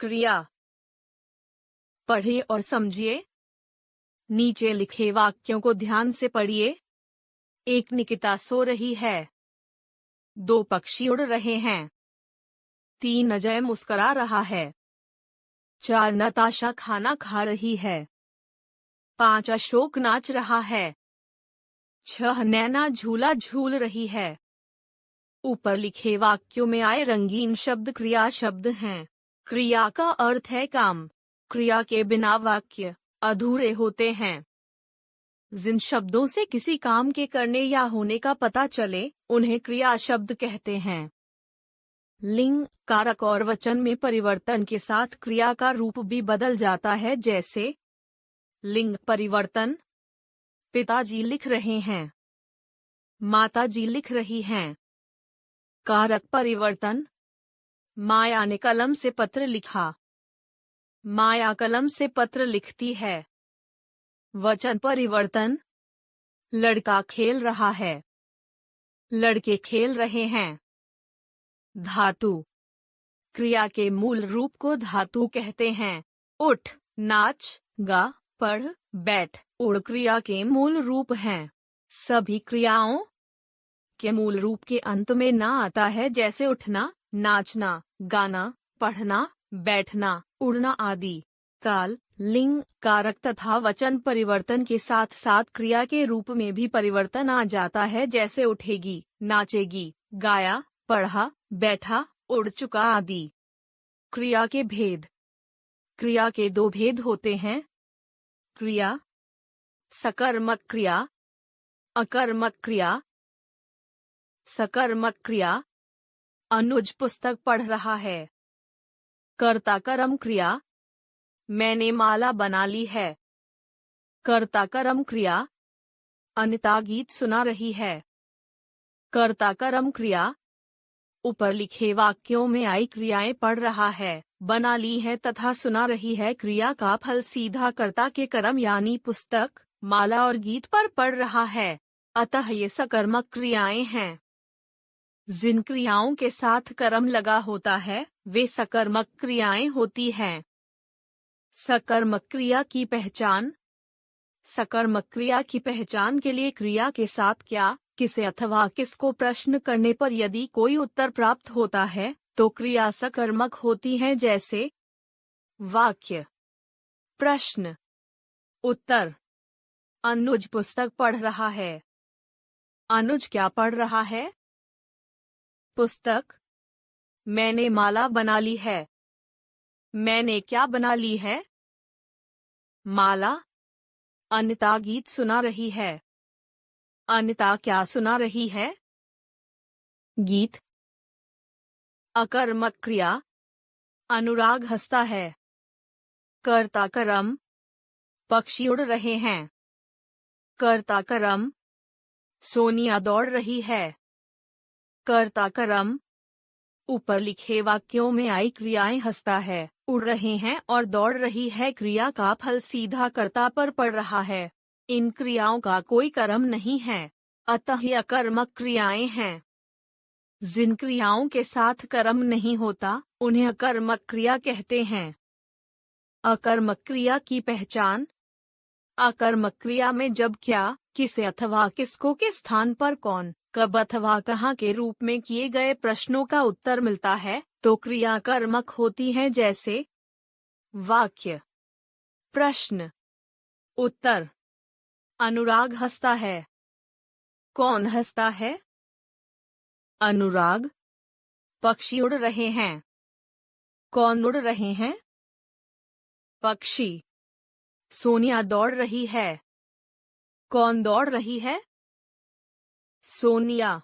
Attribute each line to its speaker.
Speaker 1: क्रिया। पढ़िए और समझिए। नीचे लिखे वाक्यों को ध्यान से पढ़िए। एक निकिता सो रही है। 2 पक्षी उड़ रहे हैं। 3 अजय मुस्कुरा रहा है। 4 नताशा खाना खा रही है। 5 अशोक नाच रहा है। 6 नैना झूला झूल रही है। ऊपर लिखे वाक्यों में आए रंगीन शब्द क्रिया शब्द हैं। क्रिया का अर्थ है काम। क्रिया के बिना वाक्य अधूरे होते हैं। जिन शब्दों से किसी काम के करने या होने का पता चले उन्हें क्रिया शब्द कहते हैं। लिंग, कारक और वचन में परिवर्तन के साथ क्रिया का रूप भी बदल जाता है, जैसे लिंग परिवर्तन। पिताजी लिख रहे हैं। माताजी लिख रही हैं। कारक परिवर्तन। माया ने कलम से पत्र लिखा। माया कलम से पत्र लिखती है। वचन परिवर्तन। लड़का खेल रहा है। लड़के खेल रहे हैं। धातु। क्रिया के मूल रूप को धातु कहते हैं। उठ, नाच, गा, पढ़, बैठ, उड़ क्रिया के मूल रूप हैं। सभी क्रियाओं के मूल रूप के अंत में ना आता है, जैसे उठना, नाचना, गाना, पढ़ना, बैठना, उड़ना आदि। काल, लिंग, कारक तथा वचन परिवर्तन के साथ साथ क्रिया के रूप में भी परिवर्तन आ जाता है, जैसे उठेगी, नाचेगी, गाया, पढ़ा, बैठा, उड़ चुका आदि। क्रिया के भेद। क्रिया के 2 भेद होते हैं। क्रिया, सकर्मक क्रिया, अकर्मक क्रिया। सकर्मक क्रिया। अनुज पुस्तक पढ़ रहा है। कर्ता कर्म क्रिया। मैंने माला बना ली है। कर्ता कर्म क्रिया। अनिता गीत सुना रही है। कर्ता कर्म क्रिया। ऊपर लिखे वाक्यों में आई क्रियाएं पढ़ रहा है, बना ली है तथा सुना रही है क्रिया का फल सीधा कर्ता के कर्म यानी पुस्तक, माला और गीत पर पड़ रहा है। अतः ये सकर्मक क्रियाएं हैं। जिन क्रियाओं के साथ कर्म लगा होता है वे सकर्मक क्रियाएं होती हैं। सकर्मक क्रिया की पहचान। सकर्मक क्रिया की पहचान के लिए क्रिया के साथ क्या, किसे अथवा किसको प्रश्न करने पर यदि कोई उत्तर प्राप्त होता है तो क्रिया सकर्मक होती है, जैसे वाक्य, प्रश्न, उत्तर। अनुज पुस्तक पढ़ रहा है। अनुज क्या पढ़ रहा है? पुस्तक। मैंने माला बना ली है। मैंने क्या बना ली है? माला। अनिता गीत सुना रही है। अनिता क्या सुना रही है? गीत। अकर्मक क्रिया। अनुराग हंसता है। कर्ता कर्म। पक्षी उड़ रहे हैं। कर्ता कर्म। सोनिया दौड़ रही है। कर्ता कर्म। ऊपर लिखे वाक्यों में आई क्रियाएं हंसता है, उड़ रहे हैं और दौड़ रही है क्रिया का फल सीधा कर्ता पर पड़ रहा है। इन क्रियाओं का कोई कर्म नहीं है, अतः ये अकर्मक क्रियाएं हैं। जिन क्रियाओं के साथ कर्म नहीं होता उन्हें अकर्मक क्रिया कहते हैं। अकर्मक क्रिया की पहचान। अकर्मक क्रिया में जब क्या, किसे अथवा किसको के स्थान पर कौन, कब अथवा कहाँ के रूप में किए गए प्रश्नों का उत्तर मिलता है तो क्रिया कर्मक होती है, जैसे वाक्य, प्रश्न, उत्तर। अनुराग हंसता है। कौन हंसता है? अनुराग। पक्षी उड़ रहे हैं। कौन उड़ रहे हैं? पक्षी। सोनिया दौड़ रही है। कौन दौड़ रही है? सोनिया।